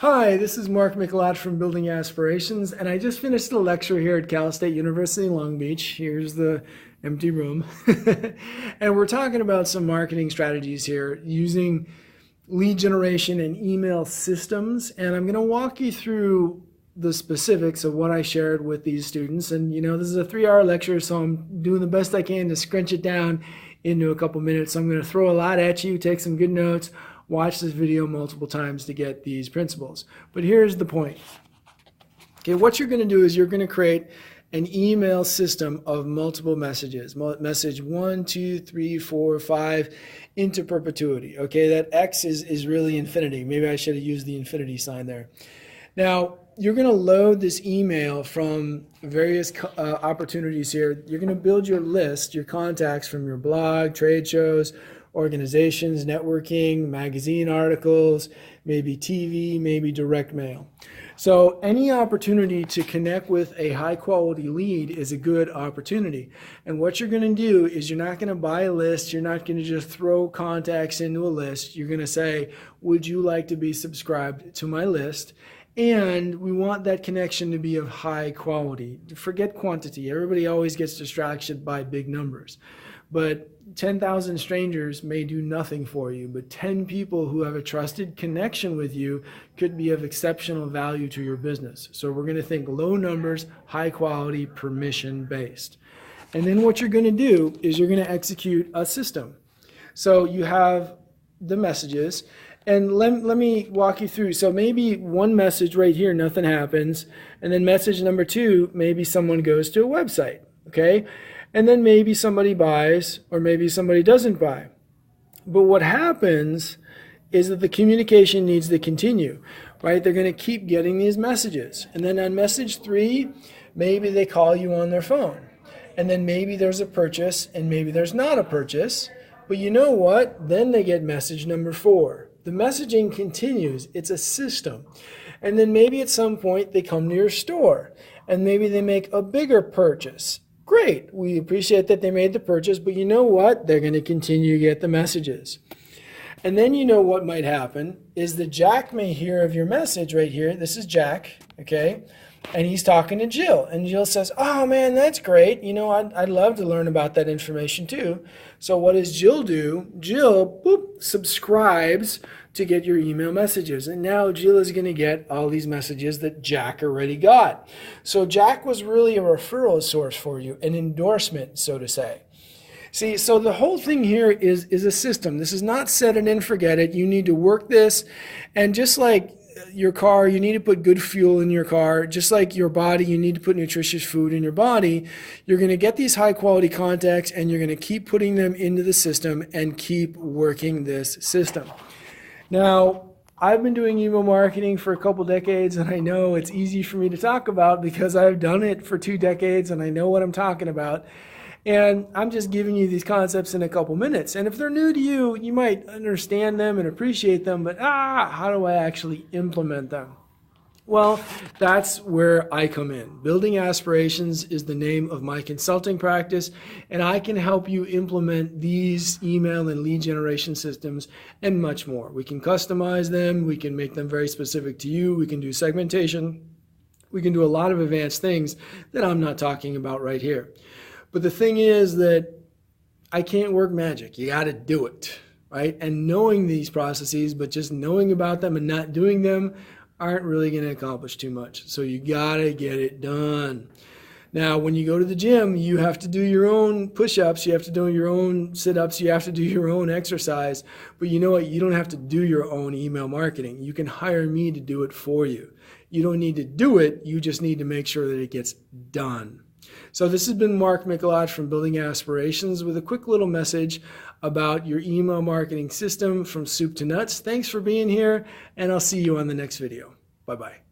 Hi, this is Mikelat from Building Aspirations, and I just finished a lecture here at Cal State University in Long Beach. Here's the empty room. And we're talking about some marketing strategies here using lead generation and email systems. And I'm going to walk you through the specifics of what I shared with these students. And this is a 3-hour lecture, so I'm doing the best I can to scrunch it down into a couple minutes. So I'm going to throw a lot at you, take some good notes, watch this video multiple times to get these principles. But here's the point. Okay, what you're going to do is you're going to create an email system of multiple messages. Message 1, 2, 3, 4, 5 into perpetuity. Okay, that X is really infinity. Maybe I should have used the infinity sign there. Now, you're going to load this email from various opportunities here. You're going to build your list, your contacts from your blog, trade shows, organizations, networking, magazine articles, maybe TV, maybe direct mail. So any opportunity to connect with a high quality lead is a good opportunity. And what you're going to do is you're not going to buy a list. You're not going to just throw contacts into a list. You're going to say, would you like to be subscribed to my list? And we want that connection to be of high quality. Forget quantity. Everybody always gets distracted by big numbers. But 10,000 strangers may do nothing for you, but 10 people who have a trusted connection with you could be of exceptional value to your business. So we're going to think low numbers, high quality, permission based. And then what you're going to do is you're going to execute a system. So you have the messages, and let me walk you through. So maybe one message right here, nothing happens. And then message number 2, maybe someone goes to a website, okay? And then maybe somebody buys, or maybe somebody doesn't buy. But what happens is that the communication needs to continue, right? They're going to keep getting these messages. And then on message 3, maybe they call you on their phone. And then maybe there's a purchase, and maybe there's not a purchase. But you know what? Then they get message number 4. The messaging continues. It's a system. And then maybe at some point they come to your store, and maybe they make a bigger purchase. Great, we appreciate that they made the purchase, but you know what? They're going to continue to get the messages. And then you know what might happen is that Jack may hear of your message right here. This is Jack, okay? And he's talking to Jill. And Jill says, oh man, that's great. I'd love to learn about that information too. So what does Jill do? Jill, subscribes to get your email messages. And now Jill is going to get all these messages that Jack already got. So Jack was really a referral source for you, an endorsement, so to say. See, so the whole thing here is a system. This is not set it and forget it. You need to work this. And just like your car, you need to put good fuel in your car. Just like your body, you need to put nutritious food in your body. You're going to get these high quality contacts, and you're going to keep putting them into the system and keep working this system. Now, I've been doing email marketing for a couple decades, and I know it's easy for me to talk about because I've done it for 2 decades and I know what I'm talking about. And I'm just giving you these concepts in a couple minutes. And if they're new to you, you might understand them and appreciate them, but how do I actually implement them? Well, that's where I come in. Building Aspirations is the name of my consulting practice, and I can help you implement these email and lead generation systems and much more. We can customize them. We can make them very specific to you. We can do segmentation. We can do a lot of advanced things that I'm not talking about right here. But the thing is that I can't work magic. You got to do it, right? And knowing these processes, but just knowing about them and not doing them aren't really going to accomplish too much. So you got to get it done. Now, when you go to the gym, you have to do your own push-ups. You have to do your own sit-ups. You have to do your own exercise. But you know what? You don't have to do your own email marketing. You can hire me to do it for you. You don't need to do it. You just need to make sure that it gets done. So this has been Mikelat from Building Aspirations with a quick little message about your email marketing system from soup to nuts. Thanks for being here, and I'll see you on the next video. Bye-bye.